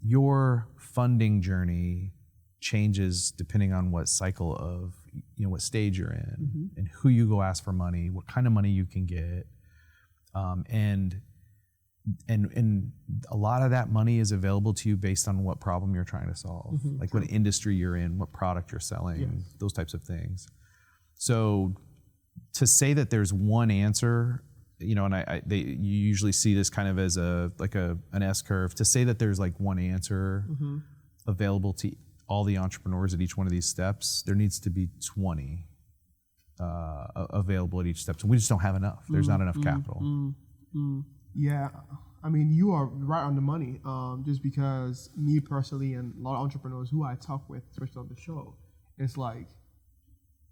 your funding journey changes depending on what cycle of, what stage you're in and who you go ask for money, what kind of money you can get. And a lot of that money is available to you based on what problem you're trying to solve, like what industry you're in, what product you're selling, those types of things. So to say that there's one answer, and you usually see this kind of as an S curve. To say that there's like one answer available to all the entrepreneurs at each one of these steps, there needs to be 20 available at each step. So we just don't have enough. There's not enough capital. Yeah, I mean, you are right on the money. Just because me personally and a lot of entrepreneurs who I talk with, especially on the show, it's like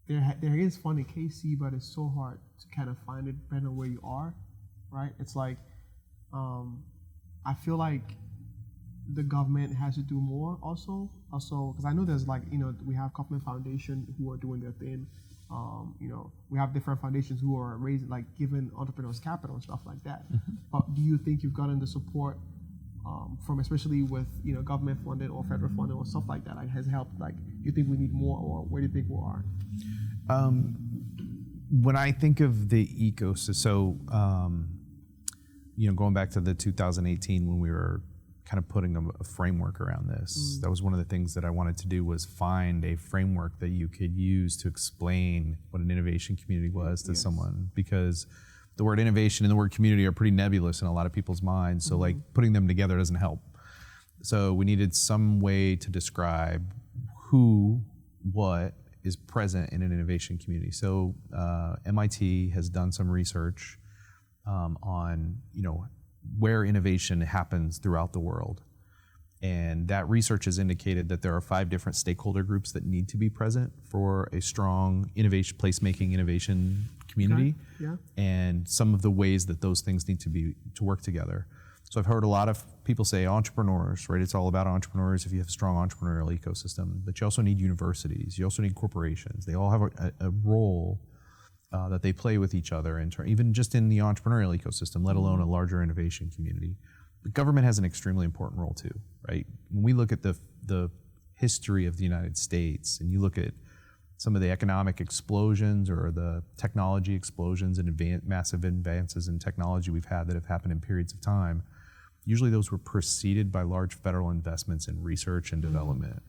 there is fun in KC, but it's so hard to kind of find it depending on where you are, right? It's like I feel like the government has to do more also because I know there's we have Kaufman Foundation who are doing their thing. We have different foundations who are giving entrepreneurs capital and stuff like that. But do you think you've gotten the support from, especially with government funding or federal funding or stuff like that, has helped? Do you think we need more, or where do you think we are? When I think of the ecosystem, so going back to the 2018 when we were kind of putting a framework around this. That was one of the things that I wanted to do, was find a framework that you could use to explain what an innovation community was to someone, because the word innovation and the word community are pretty nebulous in a lot of people's minds. So putting them together doesn't help. So we needed some way to describe what is present in an innovation community. So MIT has done some research on, where innovation happens throughout the world. And that research has indicated that there are 5 different stakeholder groups that need to be present for a strong placemaking innovation community. Okay. Yeah. And some of the ways that those things need to work together. So I've heard a lot of people say entrepreneurs, right? It's all about entrepreneurs if you have a strong entrepreneurial ecosystem. But you also need universities. You also need corporations. They all have a role that they play with each other, even just in the entrepreneurial ecosystem, let alone a larger innovation community. The government has an extremely important role too, right? When we look at the history of the United States, and you look at some of the economic explosions or the technology explosions and massive advances in technology we've had that have happened in periods of time, usually those were preceded by large federal investments in research and development,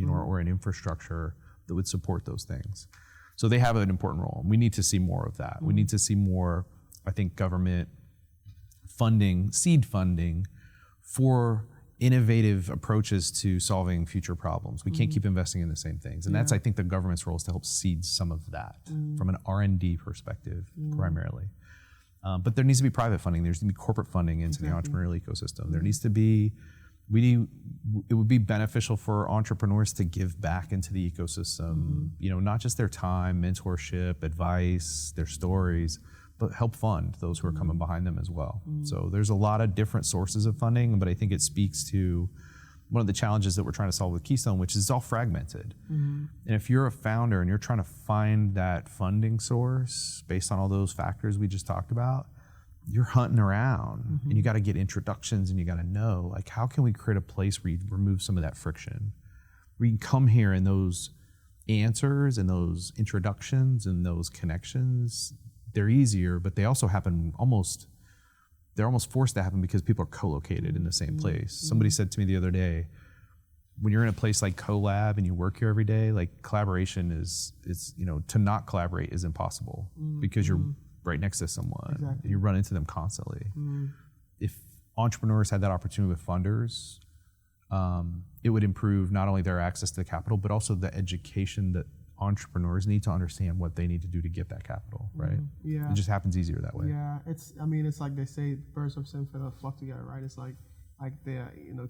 or in infrastructure that would support those things. So they have an important role. We need to see more of that. We need to see more, I think, government funding, seed funding for innovative approaches to solving future problems. We can't keep investing in the same things. And that's, I think, the government's role, is to help seed some of that from an R&D perspective, primarily. But there needs to be private funding. There needs to be corporate funding into the entrepreneurial ecosystem. There needs to be, it would be beneficial for entrepreneurs to give back into the ecosystem, not just their time, mentorship, advice, their stories, but help fund those who are coming behind them as well. So there's a lot of different sources of funding, but I think it speaks to one of the challenges that we're trying to solve with Keystone, which is it's all fragmented. And if you're a founder and you're trying to find that funding source based on all those factors we just talked about, you're hunting around and you got to get introductions, and you got to know, how can we create a place where you remove some of that friction? We can come here, and those answers and those introductions and those connections, they're easier, but they also happen almost they're almost forced to happen because people are co-located in the same place. Somebody said to me the other day, when you're in a place like CoLab and you work here every day, like collaboration is to not collaborate is impossible because you're right next to someone. Exactly. And you run into them constantly. If entrepreneurs had that opportunity with funders, it would improve not only their access to the capital, but also the education that entrepreneurs need to understand what they need to do to get that capital, right? Yeah. It just happens easier that way. Yeah, it's like they say, birds of same feather flock together, right? It's like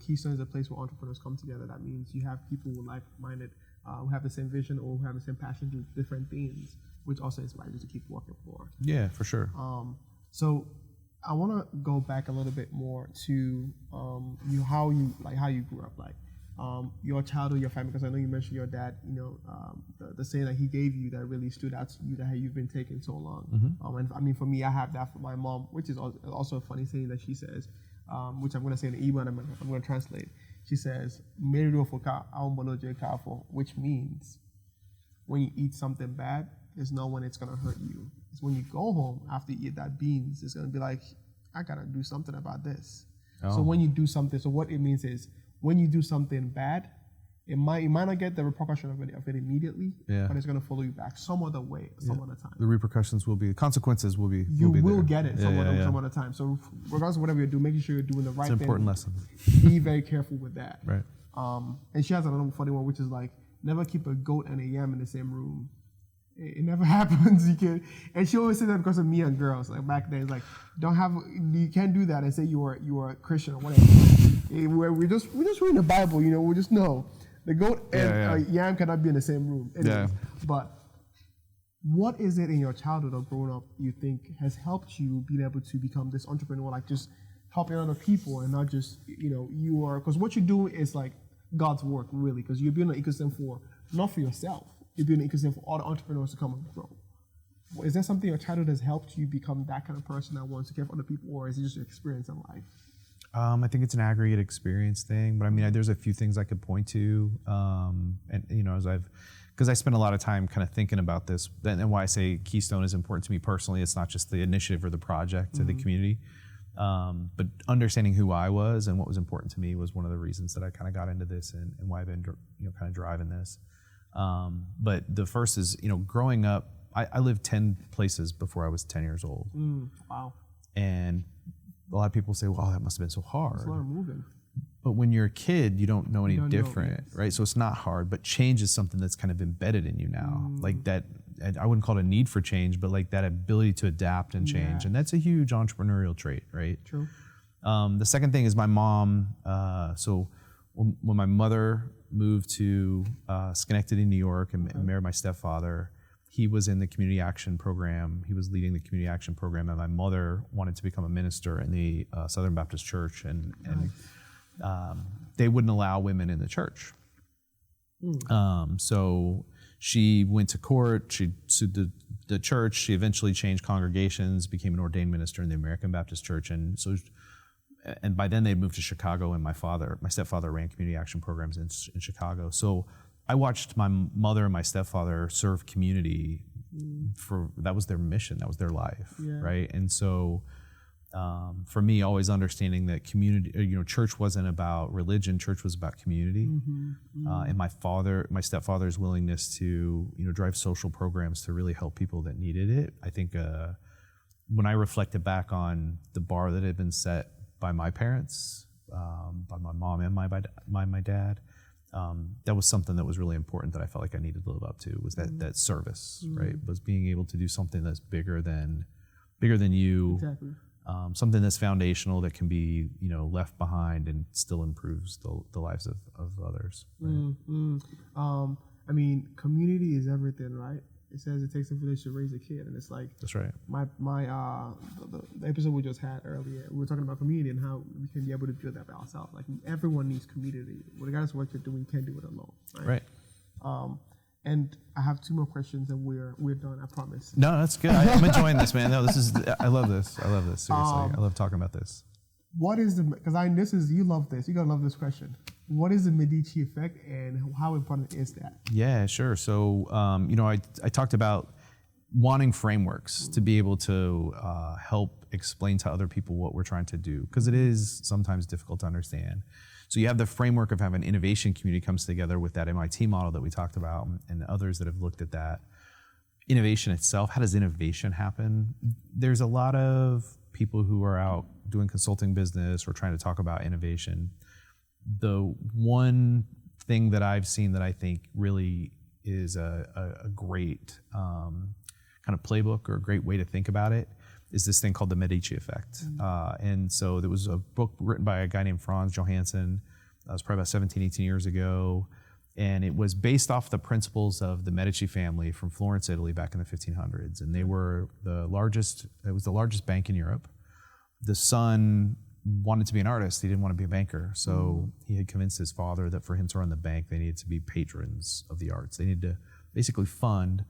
Keystone is a place where entrepreneurs come together. That means you have people who are like-minded, who have the same vision or who have the same passion to different things, which also inspires you to keep working for. Yeah, for sure. So I want to go back a little bit more to how you grew up, like your childhood, your family, because I know you mentioned your dad, the saying that he gave you that really stood out to you, that you've been taking so long. And I mean, for me, I have that for my mom, which is also a funny saying that she says, which I'm going to say in the email, and I'm going to translate. She says, which means when you eat something bad, there's no one it's going to hurt you. It's when you go home after you eat that beans, it's going to be like, I got to do something about this. Oh. So when you do something, so what it means is when you do something bad, you might not get the repercussion of it immediately, but it's going to follow you back some other way, some other time. The repercussions will be, consequences will be. You will get it some other time. So regardless of whatever you do, making sure you're doing the right thing. It's an important lesson. Be very careful with that. Right. And she has another funny one, which is like, never keep a goat and a yam in the same room. It never happens. And she always said that because of me and girls. Like back then, it's like, you can't do that and say you are a Christian or whatever. We're just reading the Bible, we just know. The goat and yam cannot be in the same room. Anyways. But what is it in your childhood or growing up you think has helped you being able to become this entrepreneur, like just helping other people and not just, you are, because what you do is like God's work, really, because you're building an ecosystem not for yourself, you're building an ecosystem for all the entrepreneurs to come and grow. Is there something your childhood has helped you become that kind of person that wants to care for other people, or is it just your experience in life? I think it's an aggregate experience thing, but I mean, there's a few things I could point to, because I spend a lot of time kind of thinking about this, and why I say Keystone is important to me personally. It's not just the initiative or the project to the community, but understanding who I was and what was important to me was one of the reasons that I kind of got into this and why I've been, kind of driving this. But the first is, growing up, I lived 10 places before I was 10 years old. Wow. And a lot of people say, well, that must have been so hard. It's a lot of moving. But when you're a kid, you don't know any different, right? So it's not hard, but change is something that's kind of embedded in you now. Like that, I wouldn't call it a need for change, but like that ability to adapt and change. And that's a huge entrepreneurial trait, right? True. The second thing is my mom. So when my mother moved to Schenectady, New York, and married my stepfather, he was in the community action program. He was leading the community action program, and my mother wanted to become a minister in the Southern Baptist Church, and they wouldn't allow women in the church. So she went to court. She sued the church. She eventually changed congregations, became an ordained minister in the American Baptist Church, and by then they'd moved to Chicago, and my stepfather ran community action programs in Chicago. So I watched my mother and my stepfather serve community that was their mission, that was their life, right? And so for me, always understanding that community, church wasn't about religion, church was about community. And my stepfather's willingness to, drive social programs to really help people that needed it. I think when I reflected back on the bar that had been set by my parents, by my mom and my dad, that was something that was really important that I felt like I needed to live up to, was that service, right? Was being able to do something that's bigger than you, exactly. Something that's foundational that can be, left behind and still improves the lives of others. Right? I mean, community is everything, right? It says it takes a village to raise a kid, and it's like that's right. The episode we just had earlier, we were talking about community and how we can be able to build that by ourselves. Like everyone needs community. Regardless of what you're doing, you can't do it alone. Right. And I have 2 more questions, and we're done. I promise. No, that's good. I'm enjoying this, man. No, I love this. Seriously, I love talking about this. What is you love this. You're gonna love this question. What is the Medici effect, and how important is that? Yeah, sure. So, I talked about wanting frameworks to be able to help explain to other people what we're trying to do, because it is sometimes difficult to understand. So you have the framework of how an innovation community comes together with that MIT model that we talked about, and others that have looked at that. Innovation itself, how does innovation happen? There's a lot of people who are out doing consulting business or trying to talk about innovation. The one thing that I've seen that I think really is a great kind of playbook or a great way to think about it is this thing called the Medici effect. And so there was a book written by a guy named Franz Johansson. That was probably about 17, 18 years ago. And it was based off the principles of the Medici family from Florence, Italy back in the 1500s. And they were it was the largest bank in Europe. The son wanted to be an artist. He didn't want to be a banker. So he had convinced his father that for him to run the bank, they needed to be patrons of the arts. They needed to basically fund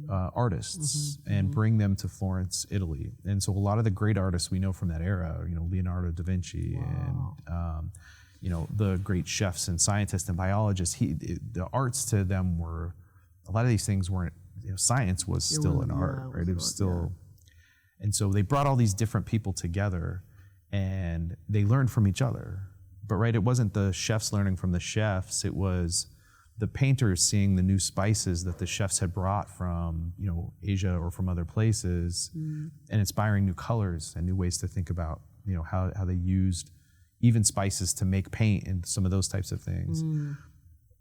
artists and bring them to Florence, Italy. And so a lot of the great artists we know from that era, Leonardo da Vinci and the great chefs and scientists and biologists, the arts to them were, a lot of these things weren't, science was still an art, right? It was still, and so they brought all these different people together and they learned from each other. But right, it wasn't the chefs learning from the chefs, it was the painters seeing the new spices that the chefs had brought from, Asia or from other places and inspiring new colors and new ways to think about, how they used even spices to make paint and some of those types of things.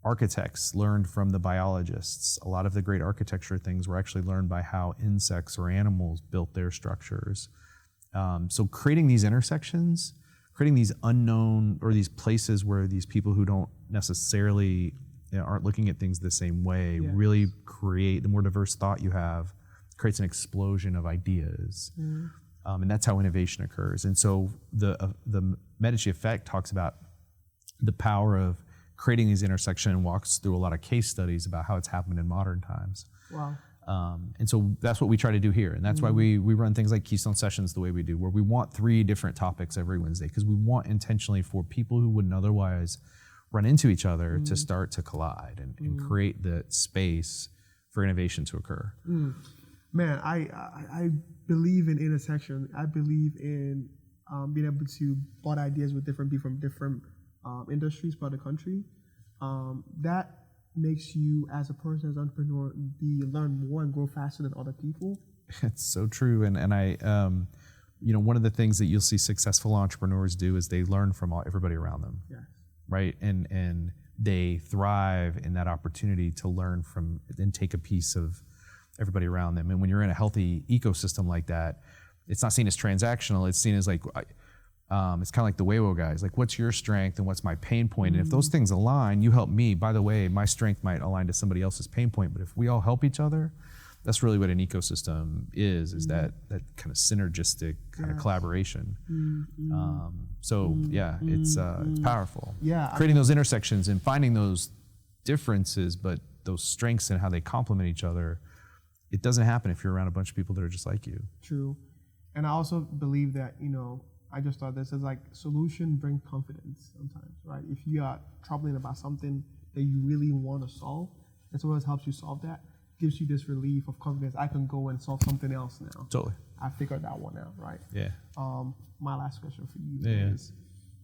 Architects learned from the biologists. A lot of the great architecture things were actually learned by how insects or animals built their structures. So creating these intersections, creating these unknown or these places where these people who don't necessarily aren't looking at things the same way, really create, the more diverse thought you have, creates an explosion of ideas. And that's how innovation occurs. And so the Medici effect talks about the power of creating these intersections and walks through a lot of case studies about how it's happened in modern times. Wow. And so that's what we try to do here. And that's why we run things like Keystone Sessions the way we do, where we want 3 different topics every Wednesday, because we want intentionally for people who wouldn't otherwise run into each other to start to collide and create the space for innovation to occur. Man, I believe in intersection. I believe in being able to bud ideas with different people from different industries throughout the country. That makes you, as a person, as an entrepreneur, learn more and grow faster than other people. It's so true. And I, one of the things that you'll see successful entrepreneurs do is they learn from everybody around them. Yes. Right? And they thrive in that opportunity to learn from and take a piece of everybody around them. And when you're in a healthy ecosystem like that, it's not seen as transactional. It's seen as like, it's kind of like the Weibo guys. Like, what's your strength and what's my pain point? And if those things align, you help me. By the way, my strength might align to somebody else's pain point. But if we all help each other, that's really what an ecosystem is that kind of synergistic kind of collaboration. It's powerful. Yeah, creating those intersections and finding those differences, but those strengths and how they complement each other. It doesn't happen if you're around a bunch of people that are just like you. True. And I also believe that, I just thought this is like solution bring confidence sometimes, right? If you are troubling about something that you really want to solve, that's what helps you solve that. Gives you this relief of confidence. I can go and solve something else now. Totally. I figured that one out, right? Yeah. My last question for you is,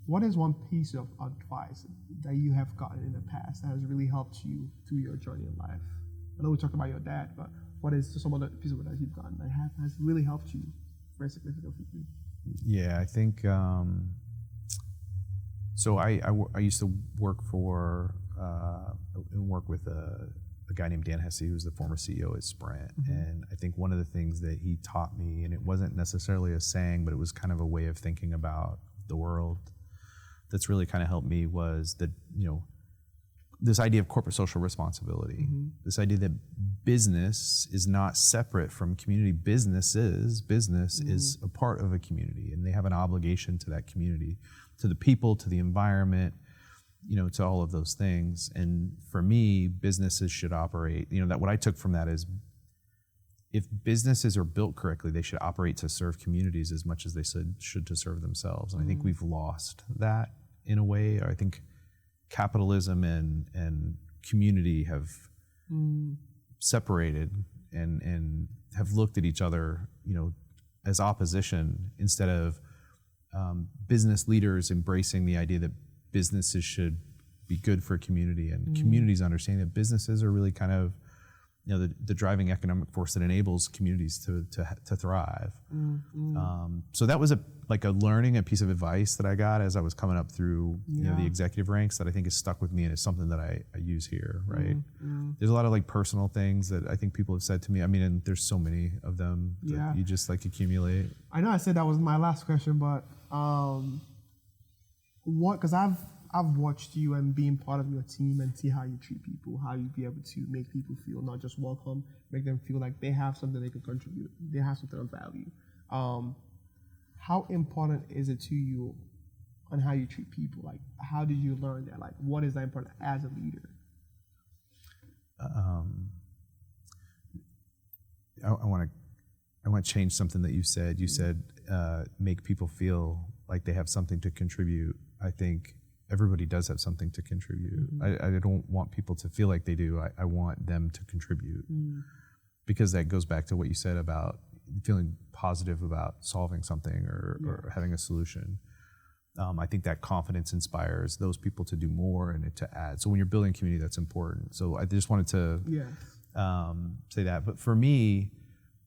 what is one piece of advice that you have gotten in the past that has really helped you through your journey in life? I know we talked about your dad, but what is some other piece of advice you've gotten that has really helped you very significantly? Yeah, I think, so I used to work with a guy named Dan Hesse, who's the former CEO at Sprint. And I think one of the things that he taught me, and it wasn't necessarily a saying, but it was kind of a way of thinking about the world that's really kind of helped me, was that, this idea of corporate social responsibility, this idea that business is not separate from community. Business is a part of a community, and they have an obligation to that community, to the people, to the environment, to all of those things. And for me, businesses should operate, that what I took from that is, if businesses are built correctly, they should operate to serve communities as much as they should to serve themselves. And I think we've lost that in a way. I think capitalism and community have separated, and have looked at each other, as opposition instead of business leaders embracing the idea that businesses should be good for a community, and communities understanding that businesses are really kind of the driving economic force that enables communities to thrive. So that was a piece of advice that I got as I was coming up through the executive ranks that I think has stuck with me, and is something that I use here, right? There's a lot of personal things that I think people have said to me. I mean, and there's so many of them that you just accumulate. I know I said that was my last question, but because I've watched you and being part of your team and see how you treat people, how you be able to make people feel not just welcome, make them feel like they have something they can contribute, they have something of value. How important is it to you on how you treat people? How did you learn that? What is that important as a leader? I want to change something that you said. You said make people feel like they have something to contribute. I think everybody does have something to contribute. I don't want people to feel like they do. I want them to contribute, because that goes back to what you said about feeling positive about solving something or having a solution. I think that confidence inspires those people to do more and to add. So when you're building community, that's important. So I just wanted to say that. But for me,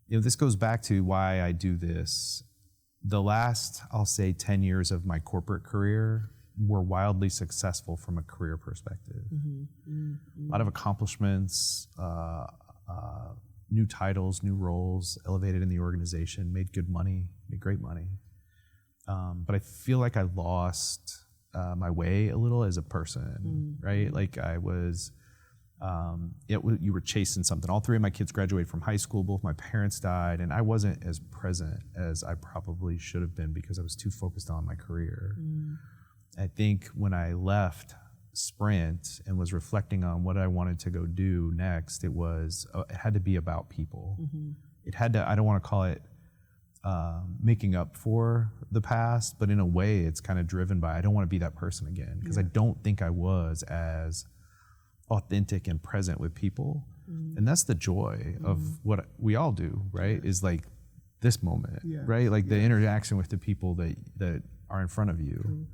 this goes back to why I do this. The last, I'll say, 10 years of my corporate career were wildly successful from a career perspective. A lot of accomplishments, new titles, new roles, elevated in the organization, made good money, made great money. But I feel like I lost my way a little as a person, right? I was, you were chasing something. All three of my kids graduated from high school. Both my parents died, and I wasn't as present as I probably should have been because I was too focused on my career. I think when I left Sprint and was reflecting on what I wanted to go do next, it had to be about people. It had to, I don't want to call it making up for the past, but in a way it's kind of driven by, I don't want to be that person again, because I don't think I was as authentic and present with people. And that's the joy of what we all do, right? Is this moment, right? The interaction with the people that are in front of you.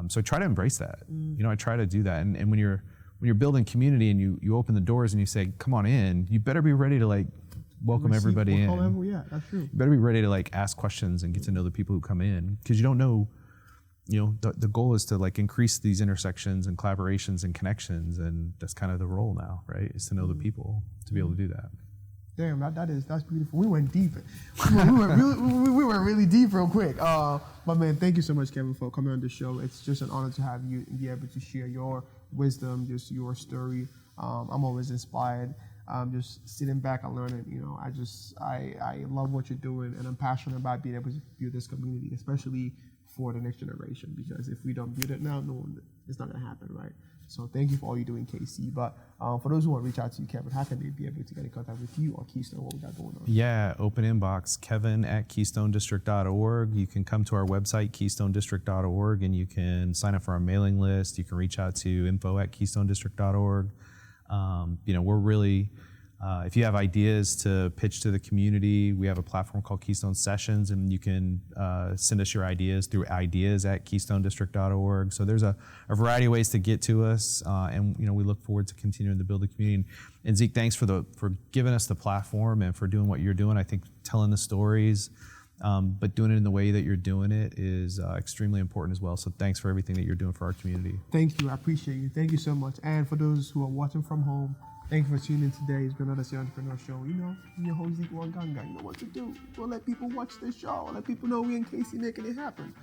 So I try to embrace that. I try to do that. And when you're building community and you open the doors and you say, come on in, you better be ready to welcome everybody in. Yeah, that's true. You better be ready to ask questions and get to know the people who come in, because you don't know, the goal is to increase these intersections and collaborations and connections, and that's kind of the role now, right? Is to know the people, to be able to do that. Damn, that's beautiful. We went deep. We went really deep real quick. But man, thank you so much, Kevin, for coming on the show. It's just an honor to have you and be able to share your wisdom, just your story. I'm always inspired. Just sitting back and learning. I love what you're doing, and I'm passionate about being able to build this community, especially for the next generation. Because if we don't build it now, it's not gonna happen, right? So thank you for all you do in KC. But for those who want to reach out to you, Kevin, how can they be able to get in contact with you or Keystone? What we got going on? Yeah, open inbox, kevin@keystonedistrict.org. You can come to our website, keystonedistrict.org, and you can sign up for our mailing list. You can reach out to info@keystonedistrict.org. We're really, if you have ideas to pitch to the community, we have a platform called Keystone Sessions, and you can send us your ideas through ideas@keystonedistrict.org. So there's a variety of ways to get to us, and we look forward to continuing to build the community. And Zeke, thanks for giving us the platform and for doing what you're doing. I think telling the stories, but doing it in the way that you're doing it is extremely important as well. So thanks for everything that you're doing for our community. Thank you. I appreciate you. Thank you so much. And for those who are watching from home, thank you for tuning in today. It's been another City Entrepreneur Show. I'm your host, Zeke Wanganga. You know what to do. We'll let people watch this show. Let people know we in KC making it happen.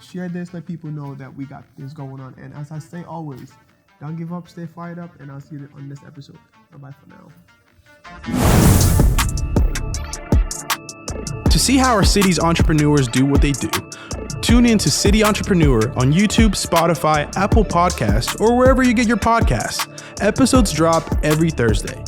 Share this. Let people know that we got things going on. And as I say always, don't give up. Stay fired up. And I'll see you on this episode. Bye-bye for now. To see how our city's entrepreneurs do what they do, tune in to City Entrepreneur on YouTube, Spotify, Apple Podcasts, or wherever you get your podcasts. Episodes drop every Thursday.